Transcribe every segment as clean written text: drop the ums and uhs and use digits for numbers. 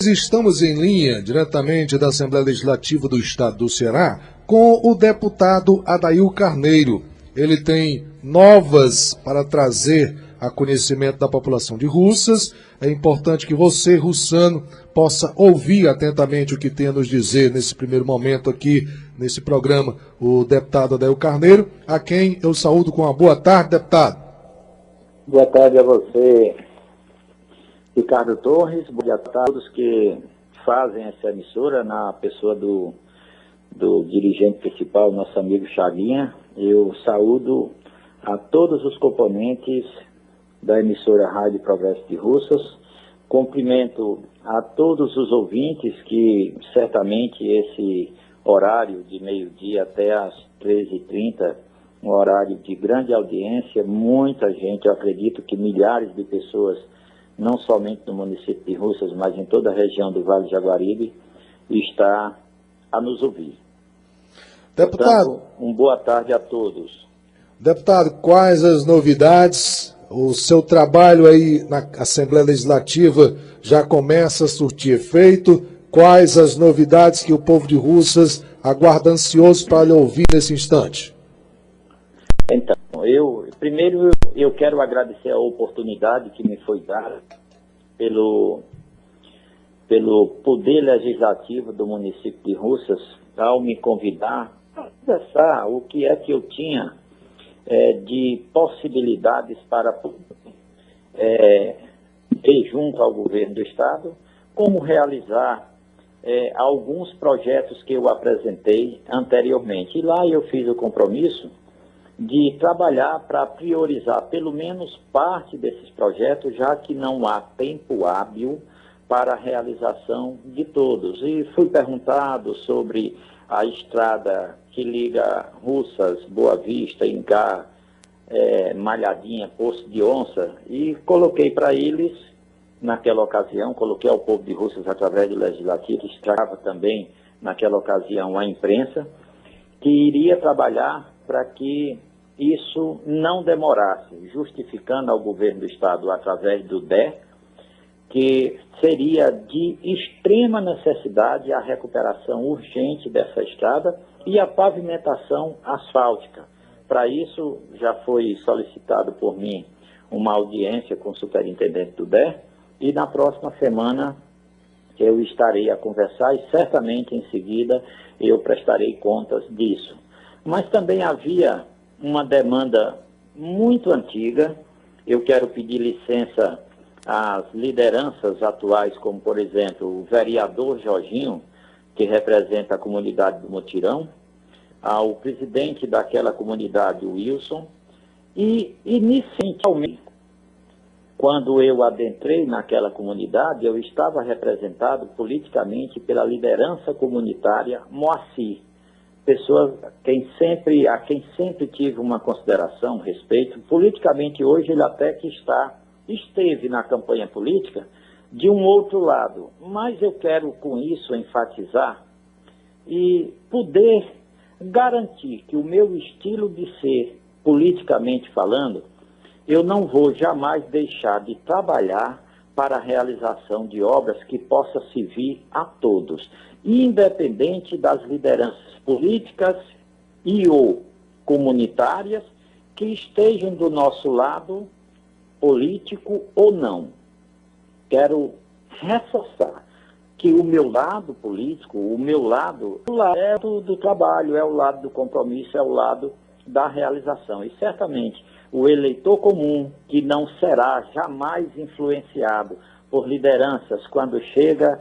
Estamos em linha, diretamente da Assembleia Legislativa do Estado do Ceará, com o deputado Adail Carneiro. Ele tem novas para trazer a conhecimento da população de Russas. É importante que você, russano, possa ouvir atentamente o que tem a nos dizer nesse primeiro momento aqui, nesse programa, o deputado Adail Carneiro, a quem eu saúdo com uma boa tarde, deputado. Boa tarde a você, Ricardo Torres. Boa tarde a todos que fazem essa emissora, na pessoa do dirigente principal, nosso amigo Chaguinha. Eu saúdo a todos os componentes da emissora Rádio Progresso de Russas. Cumprimento a todos os ouvintes que certamente esse horário de meio-dia até às 13h30, um horário de grande audiência, muita gente, eu acredito que milhares de pessoas, não somente no município de Russas, mas em toda a região do Vale do Jaguaribe, está a nos ouvir. Deputado, portanto, uma boa tarde a todos. Deputado, quais as novidades? O seu trabalho aí na Assembleia Legislativa já começa a surtir efeito. Quais as novidades que o povo de Russas aguarda ansioso para lhe ouvir nesse instante? Então, primeiro eu quero agradecer a oportunidade que me foi dada pelo Poder Legislativo do município de Russas ao me convidar a conversar o que é que eu tinha de possibilidades para ir junto ao governo do Estado, como realizar alguns projetos que eu apresentei anteriormente. E lá eu fiz o compromisso de trabalhar para priorizar pelo menos parte desses projetos, já que não há tempo hábil para a realização de todos. E fui perguntado sobre a estrada que liga Russas, Boa Vista, Ingá, Malhadinha, Poço de Onça, e coloquei para eles, naquela ocasião, coloquei ao povo de Russas através do Legislativo, estava também naquela ocasião a imprensa, que iria trabalhar para que isso não demorasse, justificando ao governo do Estado, através do DER, que seria de extrema necessidade a recuperação urgente dessa estrada e a pavimentação asfáltica. Para isso, já foi solicitado por mim uma audiência com o superintendente do DER, e na próxima semana eu estarei a conversar e certamente em seguida eu prestarei contas disso. Mas também havia uma demanda muito antiga. Eu quero pedir licença às lideranças atuais, como por exemplo o vereador Jorginho, que representa a comunidade do Mutirão, ao presidente daquela comunidade, Wilson, e inicialmente, quando eu adentrei naquela comunidade, eu estava representado politicamente pela liderança comunitária Moacir, pessoa a quem sempre tive uma consideração, respeito. Politicamente hoje ele até que esteve na campanha política de um outro lado, mas eu quero com isso enfatizar e poder garantir que o meu estilo de ser, politicamente falando, eu não vou jamais deixar de trabalhar para a realização de obras que possa servir a todos, independente das lideranças políticas e ou comunitárias que estejam do nosso lado, político ou não. Quero reforçar que o meu lado político, o meu lado é do trabalho, é o lado do compromisso, é o lado da realização. E certamente o eleitor comum, que não será jamais influenciado por lideranças quando chega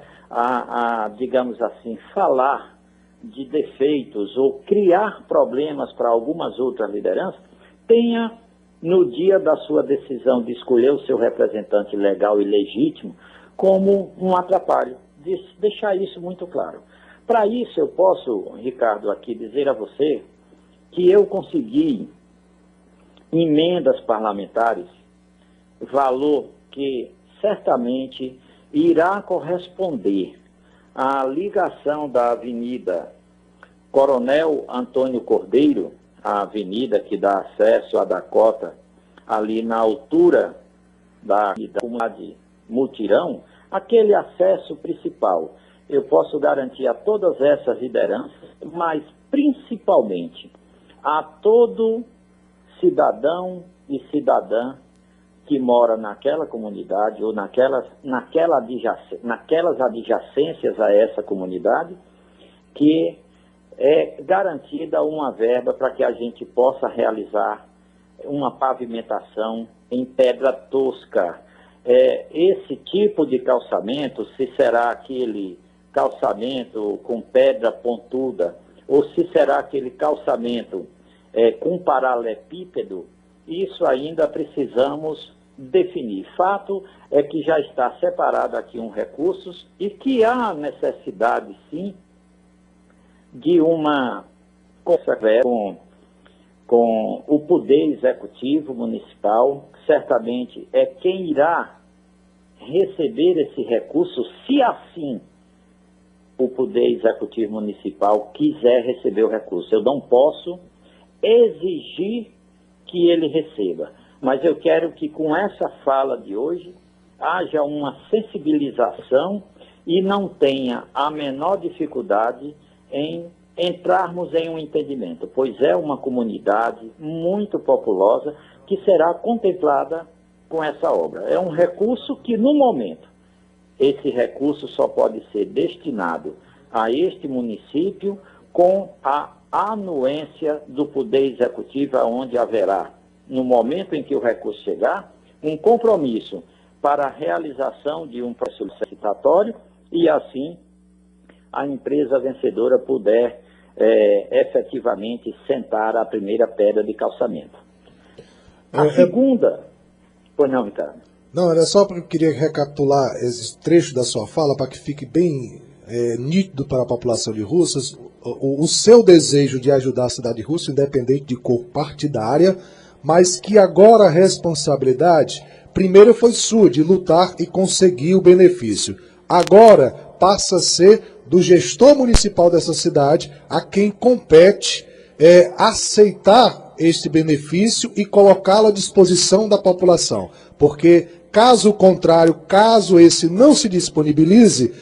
digamos assim, falar de defeitos ou criar problemas para algumas outras lideranças, tenha no dia da sua decisão de escolher o seu representante legal e legítimo como um atrapalho. Deixar isso muito claro. Para isso eu posso, Ricardo, aqui dizer a você que eu consegui emendas parlamentares, valor que certamente irá corresponder à ligação da Avenida Coronel Antônio Cordeiro, a avenida que dá acesso à Dakota, ali na altura da comunidade Mutirão, aquele acesso principal. Eu posso garantir a todas essas lideranças, mas principalmente a todo cidadão e cidadã que mora naquela comunidade ou naquelas adjacências a essa comunidade, que é garantida uma verba para que a gente possa realizar uma pavimentação em pedra tosca. Esse tipo de calçamento, se será aquele calçamento com pedra pontuda, ou se será aquele calçamento com paralelepípedo, isso ainda precisamos definir. Fato é que já está separado aqui um recursos e que há necessidade, sim, de uma conversa com o Poder Executivo Municipal. Certamente é quem irá receber esse recurso, se assim o Poder Executivo Municipal quiser receber o recurso. Eu não posso exigir que ele receba, mas eu quero que com essa fala de hoje haja uma sensibilização e não tenha a menor dificuldade em entrarmos em um entendimento, pois é uma comunidade muito populosa que será contemplada com essa obra. É um recurso que, no momento, esse recurso só pode ser destinado a este município com a anuência do Poder Executivo, onde haverá, no momento em que o recurso chegar, um compromisso para a realização de um processo licitatório e, assim, a empresa vencedora puder efetivamente sentar a primeira pedra de calçamento. A segunda... Pois não, Ricardo? Não, era só porque eu queria recapitular esse trecho da sua fala para que fique bem nítido para a população de Russas o seu desejo de ajudar a cidade de Russas, independente de cor partidária, mas que agora a responsabilidade, primeiro foi sua, de lutar e conseguir o benefício. Agora passa a ser do gestor municipal dessa cidade, a quem compete aceitar este benefício e colocá-lo à disposição da população. Porque, caso contrário, caso esse não se disponibilize,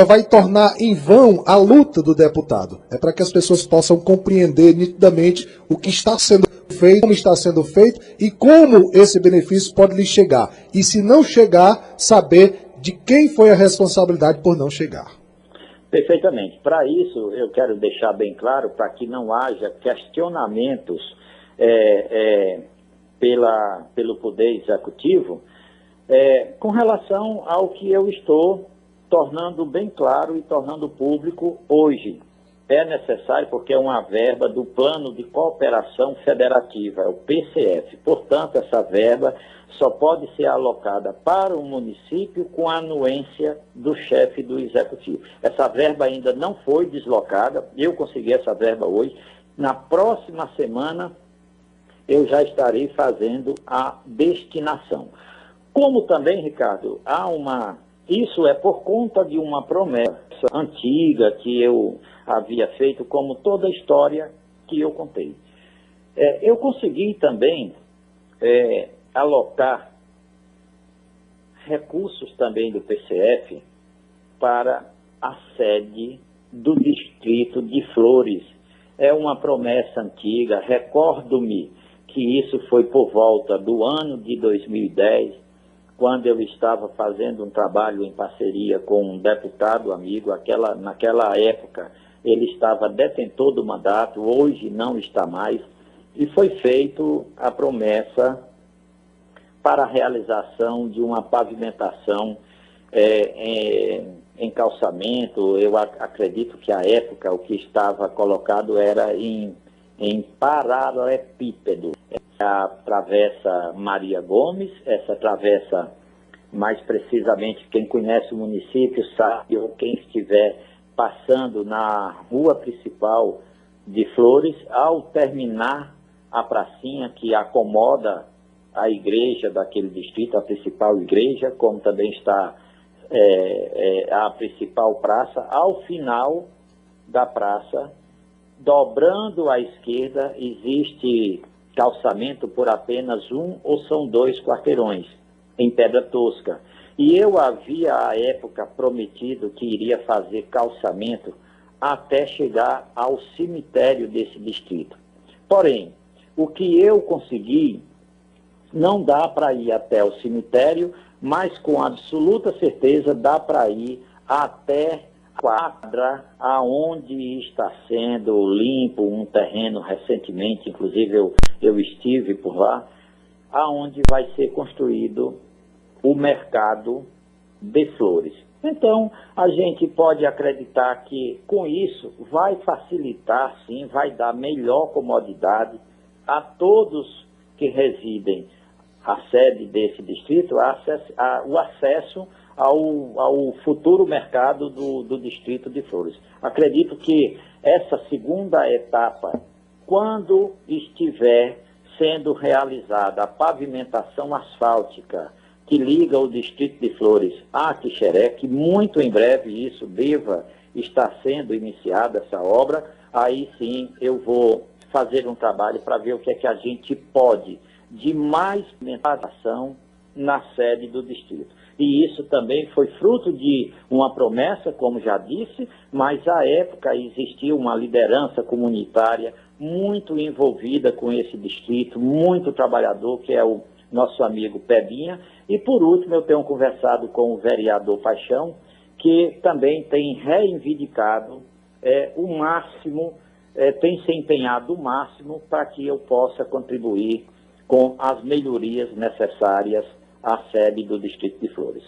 vai tornar em vão a luta do deputado. É para que as pessoas possam compreender nitidamente o que está sendo feito, como está sendo feito e como esse benefício pode lhe chegar. E se não chegar, saber de quem foi a responsabilidade por não chegar. Perfeitamente. Para isso, eu quero deixar bem claro, para que não haja questionamentos pelo Poder Executivo, com relação ao que eu estou tornando bem claro e tornando público hoje. É necessário porque é uma verba do Plano de Cooperação Federativa, o PCF. Portanto, essa verba só pode ser alocada para o município com a anuência do chefe do Executivo. Essa verba ainda não foi deslocada, eu consegui essa verba hoje. Na próxima semana, eu já estarei fazendo a destinação. Como também, Ricardo, isso é por conta de uma promessa antiga que eu havia feito, como toda a história que eu contei. Eu consegui também alocar recursos também do PCF para a sede do distrito de Flores. É uma promessa antiga, recordo-me que isso foi por volta do ano de 2010, quando eu estava fazendo um trabalho em parceria com um deputado amigo. Naquela época ele estava detentor do mandato, hoje não está mais, e foi feito a promessa para a realização de uma pavimentação em calçamento. Eu acredito que à época o que estava colocado era em paralelepípedo. A travessa Maria Gomes, essa travessa, mais precisamente, quem conhece o município sabe, ou quem estiver passando na rua principal de Flores, ao terminar a pracinha que acomoda a igreja daquele distrito, a principal igreja, como também está a principal praça, ao final da praça, dobrando à esquerda, existe calçamento por apenas um ou são 2 quarteirões em pedra tosca. E eu havia, à época, prometido que iria fazer calçamento até chegar ao cemitério desse distrito. Porém, o que eu consegui não dá para ir até o cemitério, mas com absoluta certeza dá para ir até a quadra aonde está sendo limpo um terreno recentemente, inclusive eu estive por lá, aonde vai ser construído o mercado de flores. Então, a gente pode acreditar que com isso vai facilitar, sim, vai dar melhor comodidade a todos que residem a sede desse distrito, o acesso ao futuro mercado do distrito de Flores. Acredito que essa segunda etapa, quando estiver sendo realizada a pavimentação asfáltica que liga o distrito de Flores a Quixeré, que muito em breve isso deva estar sendo iniciada essa obra, aí sim eu vou fazer um trabalho para ver o que é que a gente pode de mais pavimentação na sede do distrito. E isso também foi fruto de uma promessa, como já disse, mas à época existia uma liderança comunitária muito envolvida com esse distrito, muito trabalhador, que é o nosso amigo Pebinha. E por último, eu tenho conversado com o vereador Paixão, que também tem reivindicado o máximo, tem se empenhado o máximo para que eu possa contribuir com as melhorias necessárias à sede do Distrito de Flores.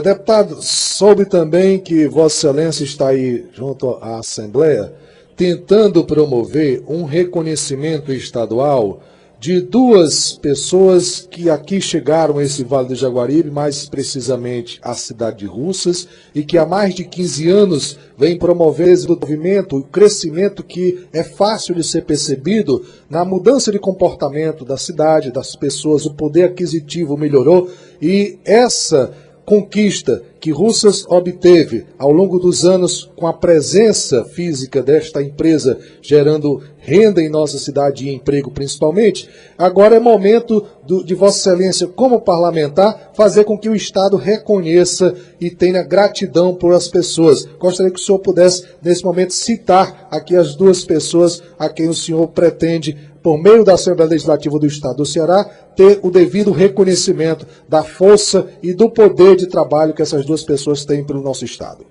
Deputado, soube também que Vossa Excelência está aí junto à Assembleia tentando promover um reconhecimento estadual de duas pessoas que aqui chegaram a esse Vale do Jaguaribe, mais precisamente a cidade de Russas, e que há mais de 15 anos vem promover esse movimento, o crescimento que é fácil de ser percebido na mudança de comportamento da cidade, das pessoas, o poder aquisitivo melhorou, e essa conquista que Russas obteve ao longo dos anos com a presença física desta empresa, gerando renda em nossa cidade e emprego principalmente, agora é momento de Vossa Excelência, como parlamentar, fazer com que o Estado reconheça e tenha gratidão por as pessoas. Gostaria que o senhor pudesse, nesse momento, citar aqui as duas pessoas a quem o senhor pretende, por meio da Assembleia Legislativa do Estado do Ceará, ter o devido reconhecimento da força e do poder de trabalho que essas duas pessoas têm pelo nosso Estado.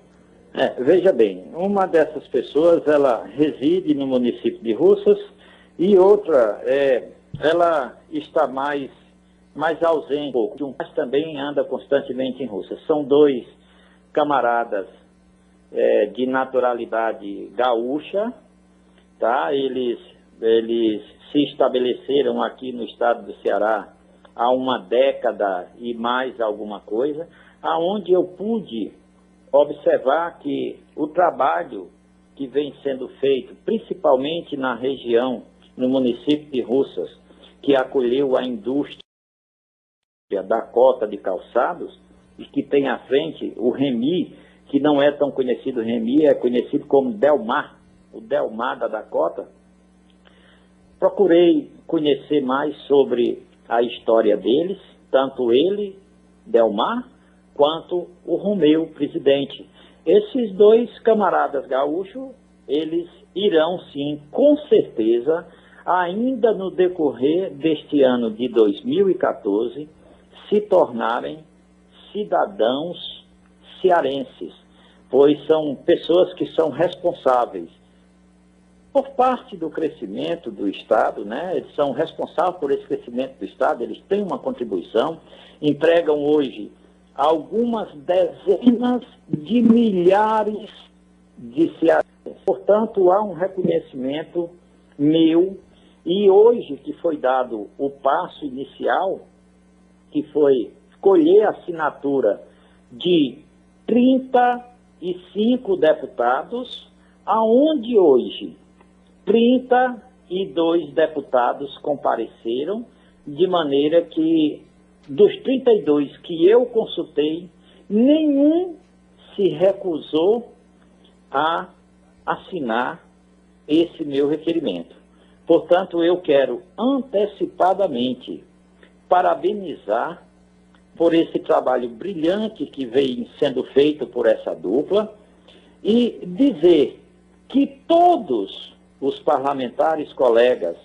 Veja bem, uma dessas pessoas, ela reside no município de Russas e outra, ela está mais ausente, mas também anda constantemente em Russas. São dois camaradas de naturalidade gaúcha, tá? Eles se estabeleceram aqui no estado do Ceará há uma década e mais alguma coisa, aonde eu pude observar que o trabalho que vem sendo feito, principalmente na região, no município de Russas, que acolheu a indústria da cota de calçados, e que tem à frente o Remi, que não é tão conhecido, Remi é conhecido como Delmar, o Delmar da Dakota. Procurei conhecer mais sobre a história deles, tanto ele, Delmar, quanto o Romeu, presidente. Esses dois camaradas gaúchos, eles irão sim, com certeza, ainda no decorrer deste ano de 2014, se tornarem cidadãos cearenses, pois são pessoas que são responsáveis por parte do crescimento do Estado, né? Eles são responsáveis por esse crescimento do Estado, eles têm uma contribuição, empregam hoje algumas dezenas de milhares de cearenses. Portanto, há um reconhecimento meu, e hoje que foi dado o passo inicial, que foi colher a assinatura de 35 deputados, aonde hoje 32 deputados compareceram, de maneira que dos 32 que eu consultei, nenhum se recusou a assinar esse meu requerimento. Portanto, eu quero antecipadamente parabenizar por esse trabalho brilhante que vem sendo feito por essa dupla e dizer que todos os parlamentares colegas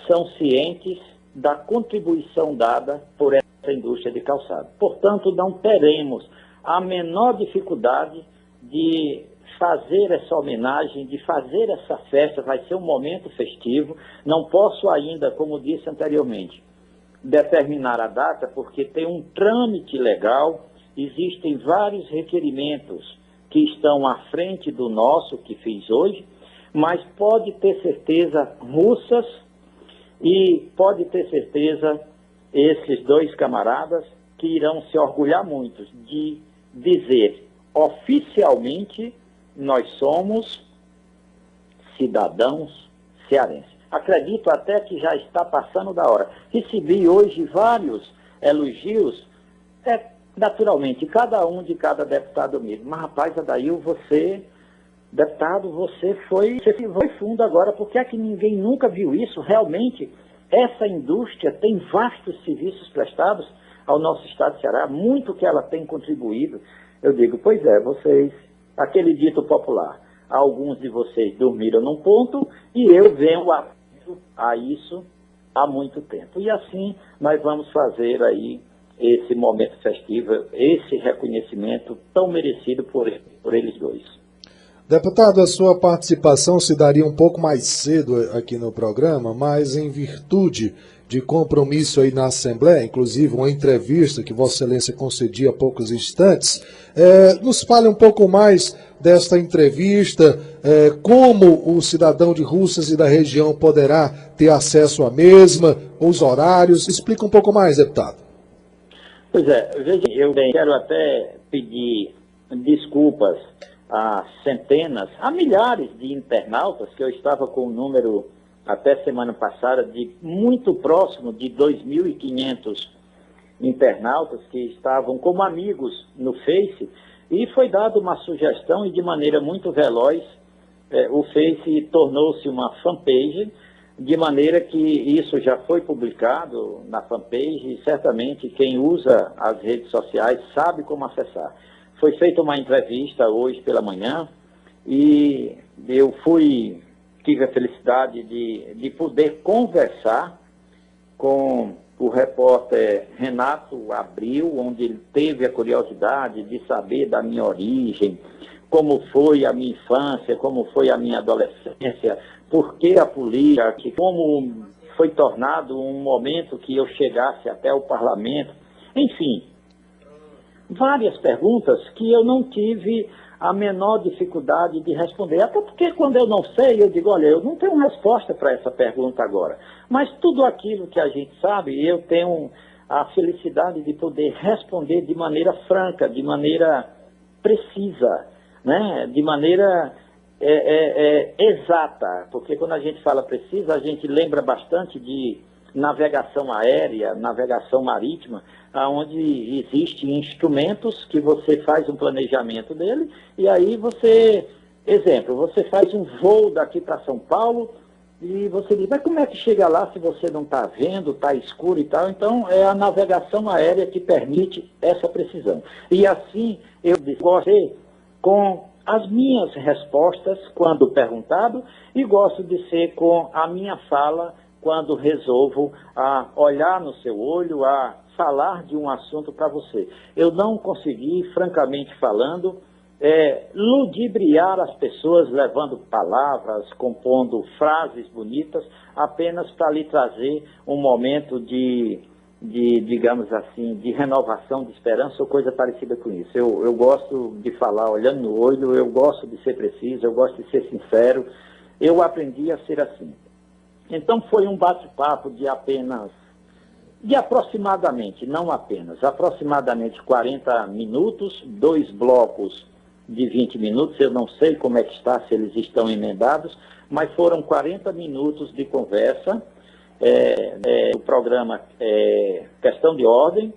são cientes da contribuição dada por essa indústria de calçado. Portanto, não teremos a menor dificuldade de fazer essa homenagem, de fazer essa festa. Vai ser um momento festivo. Não posso ainda, como disse anteriormente, determinar a data, porque tem um trâmite legal, existem vários requerimentos que estão à frente do nosso, que fiz hoje, mas pode ter certeza, Russas, e pode ter certeza, esses dois camaradas, que irão se orgulhar muito de dizer oficialmente: nós somos cidadãos cearenses. Acredito até que já está passando da hora. Recebi hoje vários elogios, naturalmente, cada um de cada deputado mesmo. Mas, rapaz, Adail, você, deputado, você foi fundo agora. Por que é que ninguém nunca viu isso? Realmente, essa indústria tem vastos serviços prestados ao nosso estado de Ceará, muito que ela tem contribuído. Eu digo, pois é, vocês, aquele dito popular, alguns de vocês dormiram num ponto e eu venho a isso há muito tempo. E assim nós vamos fazer aí esse momento festivo, esse reconhecimento tão merecido por eles dois. Deputado, a sua participação se daria um pouco mais cedo aqui no programa, mas em virtude de compromisso aí na Assembleia, inclusive uma entrevista que Vossa Excelência concedia há poucos instantes, nos fale um pouco mais desta entrevista, como o cidadão de Russas e da região poderá ter acesso à mesma, os horários. Explica um pouco mais, deputado. Pois é, veja, eu quero até pedir desculpas a centenas, a milhares de internautas, que eu estava com um número até semana passada de muito próximo de 2.500 internautas que estavam como amigos no Face, e foi dada uma sugestão e de maneira muito veloz o Face tornou-se uma fanpage, de maneira que isso já foi publicado na fanpage e certamente quem usa as redes sociais sabe como acessar. Foi feita uma entrevista hoje pela manhã e eu tive a felicidade de poder conversar com o repórter Renato Abril, onde ele teve a curiosidade de saber da minha origem, como foi a minha infância, como foi a minha adolescência, por que a política, como foi tornado um momento que eu chegasse até o parlamento, enfim, várias perguntas que eu não tive a menor dificuldade de responder. Até porque quando eu não sei, eu digo, olha, eu não tenho resposta para essa pergunta agora. Mas tudo aquilo que a gente sabe, eu tenho a felicidade de poder responder de maneira franca, de maneira precisa, né? De maneira exata. Porque quando a gente fala precisa, a gente lembra bastante de navegação aérea, navegação marítima, onde existem instrumentos que você faz um planejamento dele, e aí você, exemplo, você faz um voo daqui para São Paulo, e você diz, mas como é que chega lá se você não está vendo, está escuro e tal? Então, é a navegação aérea que permite essa precisão. E assim, eu gosto com as minhas respostas quando perguntado, e gosto de ser com a minha fala quando resolvo a olhar no seu olho, a falar de um assunto para você. Eu não consegui, francamente falando, ludibriar as pessoas, levando palavras, compondo frases bonitas, apenas para lhe trazer um momento de, digamos assim, de renovação, de esperança ou coisa parecida com isso. Eu gosto de falar olhando no olho, eu gosto de ser preciso, eu gosto de ser sincero. Eu aprendi a ser assim. Então foi um bate-papo de aproximadamente, não apenas, aproximadamente 40 minutos, 2 blocos de 20 minutos, eu não sei como é que está, se eles estão emendados, mas foram 40 minutos de conversa, o programa Questão de Ordem,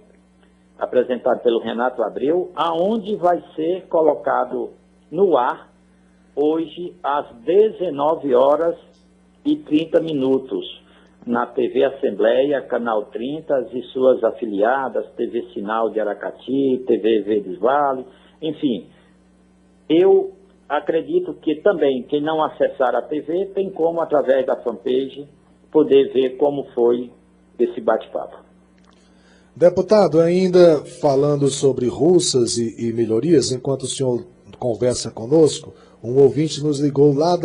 apresentado pelo Renato Abreu, aonde vai ser colocado no ar hoje às 19h30, na TV Assembleia, Canal 30 e suas afiliadas, TV Sinal de Aracati, TV Verdes Vale, enfim. Eu acredito que também quem não acessar a TV tem como, através da fanpage, poder ver como foi esse bate-papo. Deputado, ainda falando sobre Russas e melhorias, enquanto o senhor conversa conosco, um ouvinte nos ligou lá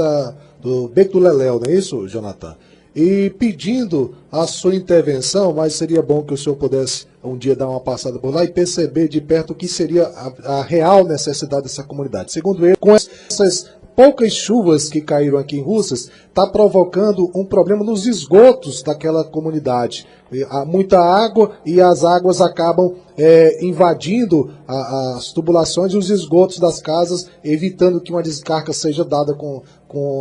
do Beco do Leléu, não é isso, Jonathan? E pedindo a sua intervenção, mas seria bom que o senhor pudesse um dia dar uma passada por lá e perceber de perto o que seria a real necessidade dessa comunidade. Segundo ele, com essas poucas chuvas que caíram aqui em Russas, está provocando um problema nos esgotos daquela comunidade. Há muita água e as águas acabam invadindo as tubulações e os esgotos das casas, evitando que uma descarga seja dada com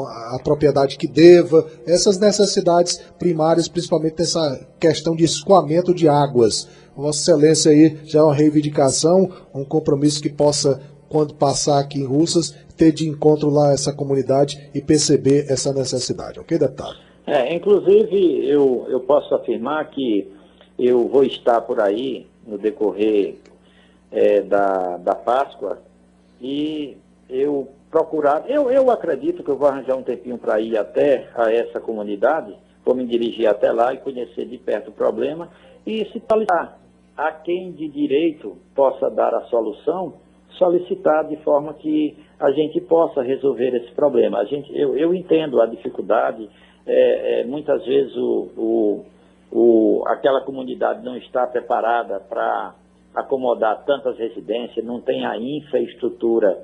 a propriedade que deva. Essas necessidades primárias, principalmente nessa questão de escoamento de águas. Vossa Excelência aí já é uma reivindicação, um compromisso que possa, quando passar aqui em Russas, ter de encontro lá essa comunidade e perceber essa necessidade. Ok, deputado? Inclusive, eu posso afirmar que eu vou estar por aí no decorrer da Páscoa e eu acredito que eu vou arranjar um tempinho para ir até a essa comunidade, vou me dirigir até lá e conhecer de perto o problema e se solicitar a quem de direito possa dar a solução, solicitar de forma que a gente possa resolver esse problema. Eu entendo a dificuldade, muitas vezes aquela comunidade não está preparada para acomodar tantas residências, não tem a infraestrutura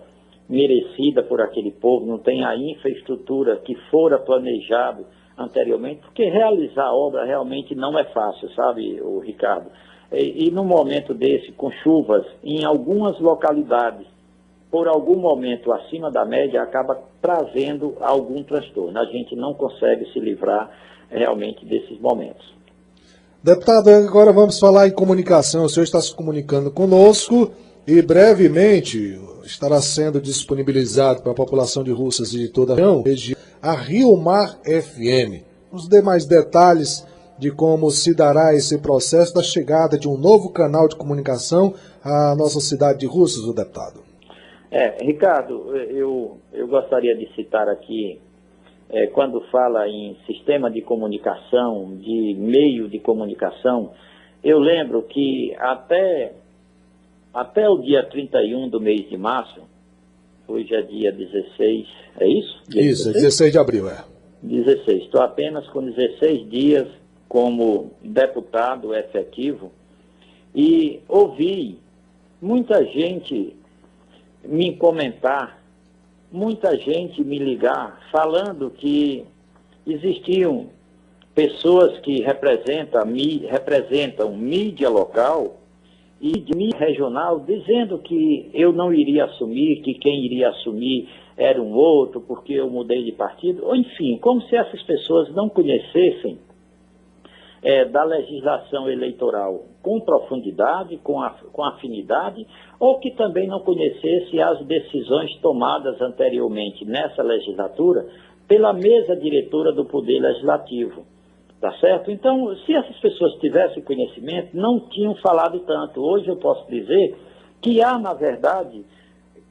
merecida por aquele povo, não tem a infraestrutura que fora planejado anteriormente, porque realizar a obra realmente não é fácil, sabe, Ricardo? E num momento desse, com chuvas, em algumas localidades, por algum momento acima da média, acaba trazendo algum transtorno. A gente não consegue se livrar realmente desses momentos. Deputado, agora vamos falar em comunicação. O senhor está se comunicando conosco e brevemente estará sendo disponibilizado para a população de Russas e de toda a região a Rio Mar FM. Os demais detalhes de como se dará esse processo da chegada de um novo canal de comunicação à nossa cidade de Russas, o deputado. Ricardo, eu gostaria de citar aqui, quando fala em sistema de comunicação, de meio de comunicação, eu lembro que até o dia 31 do mês de março, hoje é dia 16, é isso? Isso, 16 de abril, 16, estou apenas com 16 dias como deputado efetivo e ouvi muita gente me comentar, muita gente me ligar, falando que existiam pessoas que representam mídia local e de mídia regional, dizendo que eu não iria assumir, que quem iria assumir era um outro, porque eu mudei de partido, ou enfim, como se essas pessoas não conhecessem da legislação eleitoral com profundidade, com afinidade, ou que também não conhecesse as decisões tomadas anteriormente nessa legislatura pela mesa diretora do Poder Legislativo, tá certo? Então, se essas pessoas tivessem conhecimento, não tinham falado tanto. Hoje eu posso dizer que há, na verdade,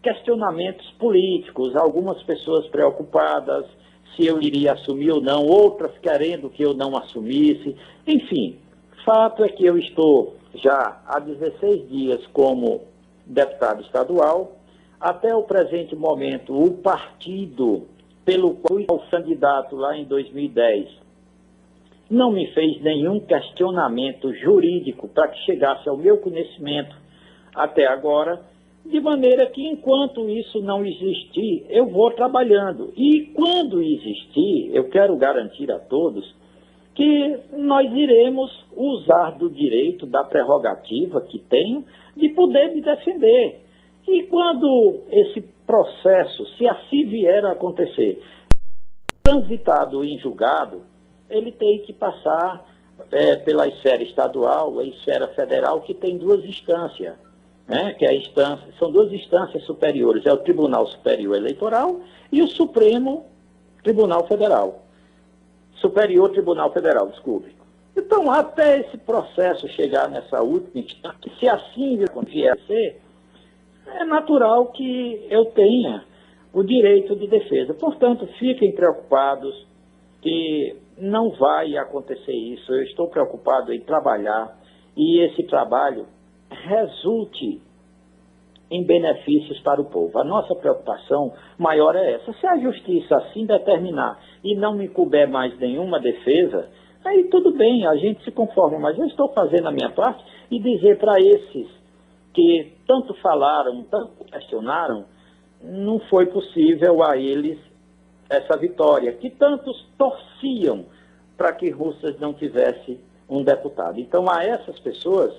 questionamentos políticos, algumas pessoas preocupadas se eu iria assumir ou não, outras querendo que eu não assumisse. Enfim, fato é que eu estou já há 16 dias como deputado estadual. Até o presente momento, o partido pelo qual eu fui candidato lá em 2010 não me fez nenhum questionamento jurídico para que chegasse ao meu conhecimento até agora, de maneira que enquanto isso não existir, eu vou trabalhando. E quando existir, eu quero garantir a todos que nós iremos usar do direito, da prerrogativa que tenho, de poder me defender. E quando esse processo, se assim vier a acontecer, transitado em julgado, ele tem que passar pela esfera estadual, a esfera federal, que tem duas instâncias. Que são duas instâncias superiores, é o Tribunal Superior Eleitoral e o Supremo Tribunal Federal. Superior Tribunal Federal, desculpe. Então, até esse processo chegar nessa última instância, se assim vier a ser, é natural que eu tenha o direito de defesa. Portanto, fiquem preocupados que não vai acontecer isso. Eu estou preocupado em trabalhar e esse trabalho resulte em benefícios para o povo. A nossa preocupação maior é essa. Se a justiça assim determinar e não me couber mais nenhuma defesa, aí tudo bem, a gente se conforma. Mas eu estou fazendo a minha parte e dizer para esses que tanto falaram, tanto questionaram, não foi possível a eles essa vitória, que tantos torciam para que Russas não tivesse um deputado. Então, a essas pessoas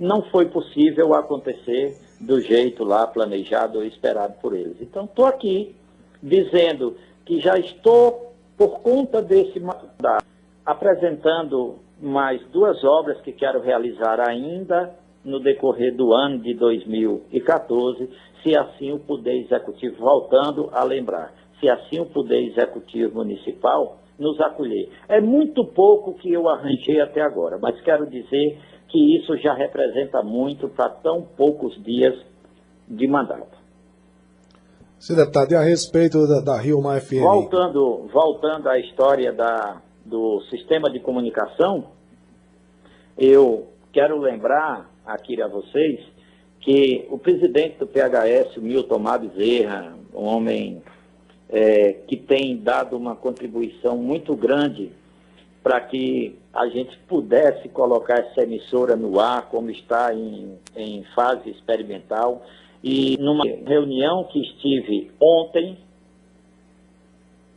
não foi possível acontecer do jeito lá planejado ou esperado por eles. Então, estou aqui dizendo que já estou, por conta desse mandato, apresentando mais 2 obras que quero realizar ainda no decorrer do ano de 2014, se assim o Poder Executivo, voltando a lembrar, se assim o Poder Executivo Municipal nos acolher. É muito pouco que eu arranjei até agora, mas quero dizer que isso já representa muito para tão poucos dias de mandato. Sim, deputado, e a respeito da Rio Mar FM? Voltando à história do sistema de comunicação, eu quero lembrar aqui a vocês que o presidente do PHS, o Milton Mar Bezerra, um homem que tem dado uma contribuição muito grande para que a gente pudesse colocar essa emissora no ar, como está em fase experimental. E numa reunião que estive ontem,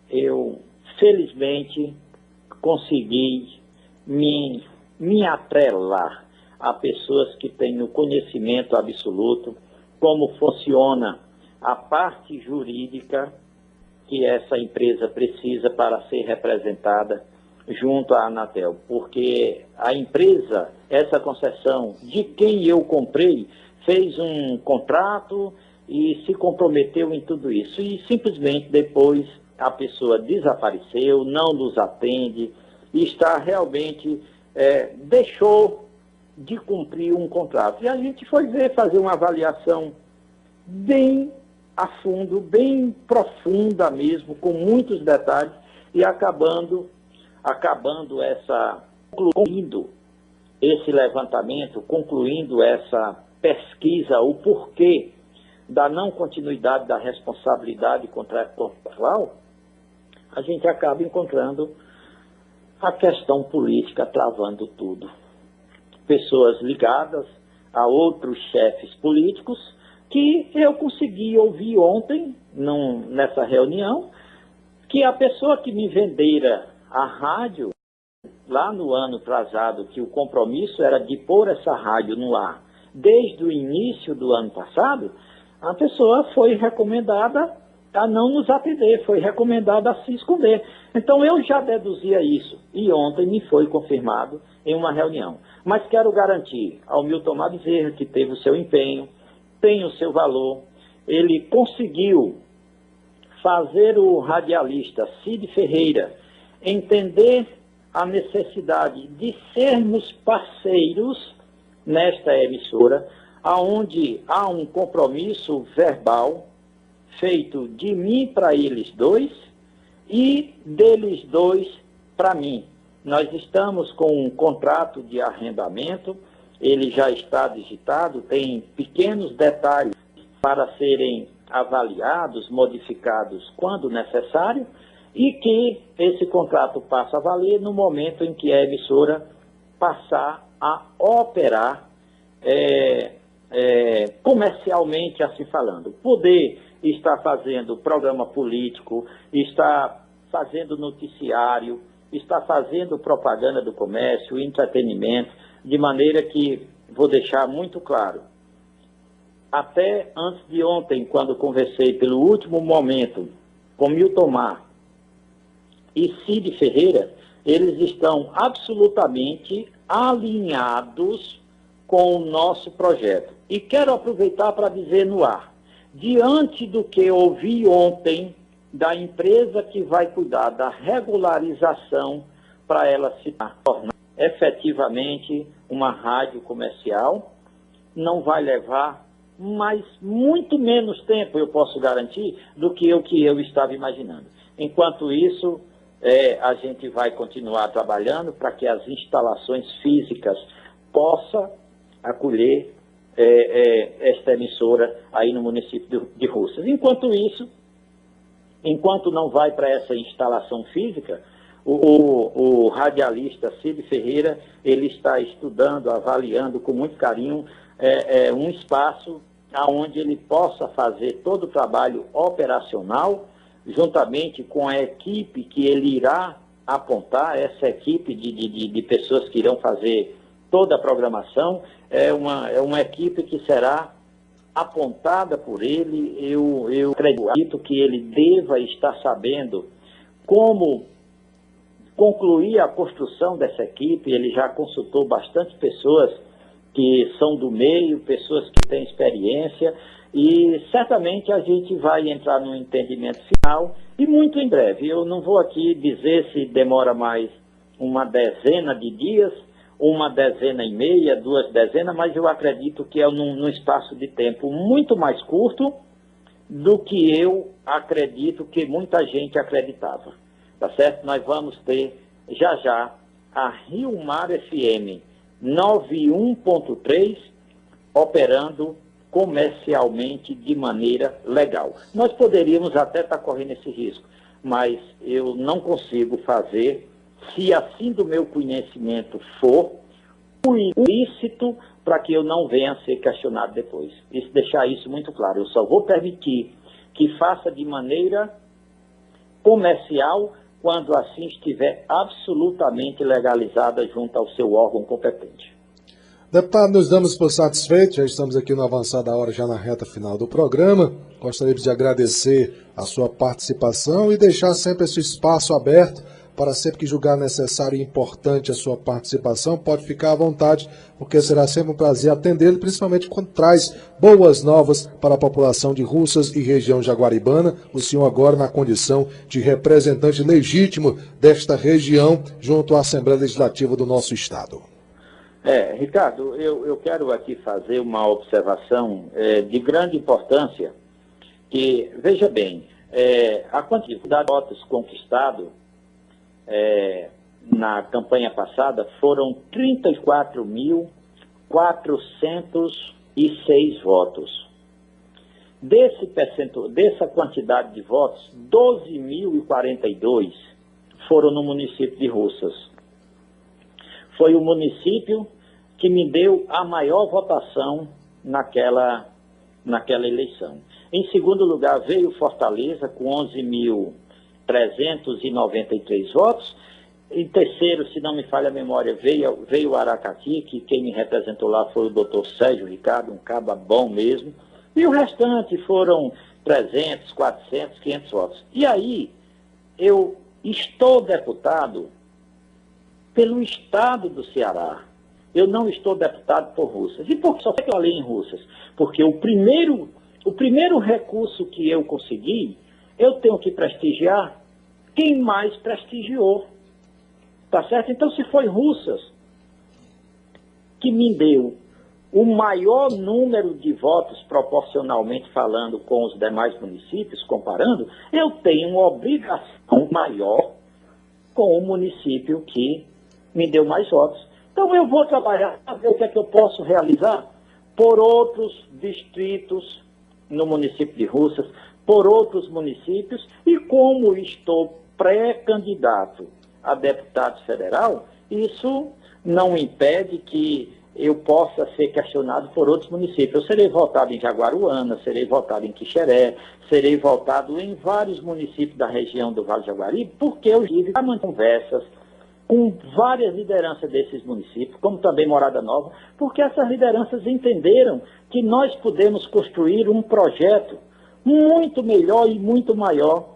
eu felizmente consegui me atrelar a pessoas que têm o conhecimento absoluto, como funciona a parte jurídica que essa empresa precisa para ser representada junto à Anatel. Porque a empresa, essa concessão de quem eu comprei, fez um contrato e se comprometeu em tudo isso. E simplesmente depois a pessoa desapareceu, não nos atende e está realmente, deixou de cumprir um contrato. E a gente foi fazer uma avaliação bem a fundo, bem profunda mesmo, com muitos detalhes, e concluindo esse levantamento, concluindo essa pesquisa, o porquê da não continuidade da responsabilidade contratual, a gente acaba encontrando a questão política travando tudo. Pessoas ligadas a outros chefes políticos que eu consegui ouvir ontem, nessa reunião, que a pessoa que me vendera a rádio, lá no ano atrasado, que o compromisso era de pôr essa rádio no ar desde o início do ano passado, a pessoa foi recomendada a não nos atender, foi recomendada a se esconder. Então eu já deduzia isso, e ontem me foi confirmado em uma reunião. Mas quero garantir ao Milton Mar Bezerra, que teve o seu empenho, tem o seu valor, ele conseguiu fazer o radialista Cid Ferreira entender a necessidade de sermos parceiros nesta emissora, aonde há um compromisso verbal feito de mim para eles dois e deles dois para mim. Nós estamos com um contrato de arrendamento, ele já está digitado, tem pequenos detalhes para serem avaliados, modificados quando necessário, e que esse contrato passa a valer no momento em que a emissora passar a operar comercialmente, assim falando. Poder estar fazendo programa político, está fazendo noticiário, está fazendo propaganda do comércio, entretenimento, de maneira que, vou deixar muito claro, até antes de ontem, quando conversei pelo último momento com Milton Mar e Cid Ferreira, eles estão absolutamente alinhados com o nosso projeto. E quero aproveitar para dizer no ar, diante do que ouvi ontem da empresa que vai cuidar da regularização para ela se tornar efetivamente uma rádio comercial. Não vai levar, mas muito menos tempo, eu posso garantir, do que eu estava imaginando. Enquanto isso, a gente vai continuar trabalhando para que as instalações físicas possam acolher esta emissora aí no município de Russas. Enquanto isso, enquanto não vai para essa instalação física, o radialista Cid Ferreira, ele está estudando, avaliando com muito carinho um espaço onde ele possa fazer todo o trabalho operacional, juntamente com a equipe que ele irá apontar, essa equipe de pessoas que irão fazer toda a programação, é uma equipe que será apontada por ele. Eu acredito que ele deva estar sabendo como concluir a construção dessa equipe. Ele já consultou bastante pessoas que são do meio, pessoas que têm experiência, e certamente a gente vai entrar num entendimento final, e muito em breve. Eu não vou aqui dizer se demora mais uma dezena de dias, uma dezena e meia, 2 dezenas, mas eu acredito que é num espaço de tempo muito mais curto do que eu acredito que muita gente acreditava. Tá certo? Nós vamos ter já a Rio Mar FM 91.3 operando comercialmente de maneira legal. Nós poderíamos até estar correndo esse risco, mas eu não consigo fazer, se assim do meu conhecimento for, o ilícito, para que eu não venha a ser questionado depois. Deixar isso muito claro. Eu só vou permitir que faça de maneira comercial quando assim estiver absolutamente legalizada junto ao seu órgão competente. Deputado, nos damos por satisfeitos, já estamos aqui no avançado da hora, já na reta final do programa. Gostaríamos de agradecer a sua participação e deixar sempre esse espaço aberto para sempre que julgar necessário e importante a sua participação, pode ficar à vontade, porque será sempre um prazer atendê-lo, principalmente quando traz boas novas para a população de Russas e região jaguaribana, o senhor agora na condição de representante legítimo desta região junto à Assembleia Legislativa do nosso Estado. Ricardo, eu quero aqui fazer uma observação de grande importância, que, veja bem, a quantidade de votos conquistados na campanha passada foram 34.406 votos. Dessa quantidade de votos, 12.042 foram no município de Russas. Foi o município que me deu a maior votação naquela eleição. Em segundo lugar, veio Fortaleza, com 11.393 votos. Em terceiro, se não me falha a memória, veio Aracati, que quem me representou lá foi o doutor Sérgio Ricardo, um caba bom mesmo. E o restante foram 300, 400, 500 votos. E aí, eu estou deputado pelo estado do Ceará. Eu não estou deputado por Russas. E por que só que eu falei em Russas? Porque o primeiro recurso que eu consegui, eu tenho que prestigiar quem mais prestigiou. Tá certo? Então, se foi Russas que me deu o maior número de votos, proporcionalmente falando com os demais municípios, comparando, eu tenho uma obrigação maior com o município que me deu mais votos. Então, eu vou trabalhar para ver o que é que eu posso realizar por outros distritos no município de Russas, por outros municípios, e como estou pré-candidato a deputado federal, isso não impede que eu possa ser questionado por outros municípios. Eu serei votado em Jaguaruana, serei votado em Quixeré, serei votado em vários municípios da região do Vale do Jaguaribe, porque eu tive conversas com várias lideranças desses municípios, como também Morada Nova, porque essas lideranças entenderam que nós podemos construir um projeto muito melhor e muito maior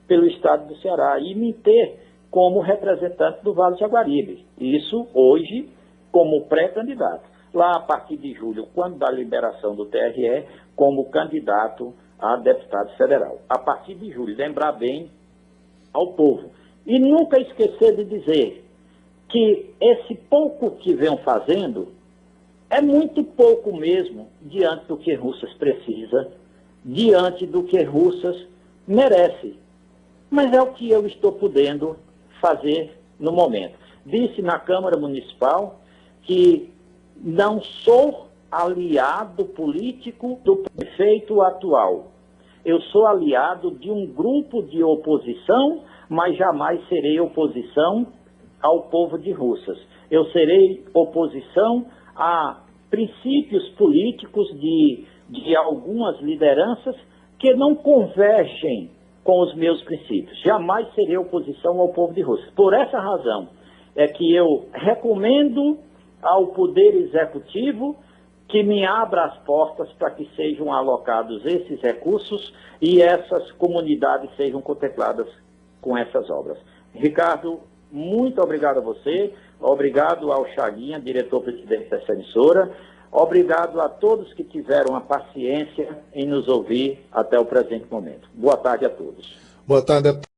pelo estado do Ceará e me ter como representante do Vale do Jaguaribe. Isso hoje como pré-candidato. Lá a partir de julho, quando da liberação do TRE, como candidato a deputado federal, a partir de julho. Lembrar bem ao povo. E nunca esquecer de dizer que esse pouco que vem fazendo é muito pouco mesmo diante do que Russas precisa, diante do que Russas merece. Mas é o que eu estou podendo fazer no momento. Disse na Câmara Municipal que não sou aliado político do prefeito atual. Eu sou aliado de um grupo de oposição, mas jamais serei oposição ao povo de Russas. Eu serei oposição a princípios políticos de algumas lideranças que não convergem com os meus princípios. Jamais serei oposição ao povo de Russas. Por essa razão é que eu recomendo ao Poder Executivo que me abra as portas para que sejam alocados esses recursos e essas comunidades sejam contempladas com essas obras. Ricardo, muito obrigado a você, obrigado ao Chaguinha, diretor-presidente dessa emissora, obrigado a todos que tiveram a paciência em nos ouvir até o presente momento. Boa tarde a todos. Boa tarde a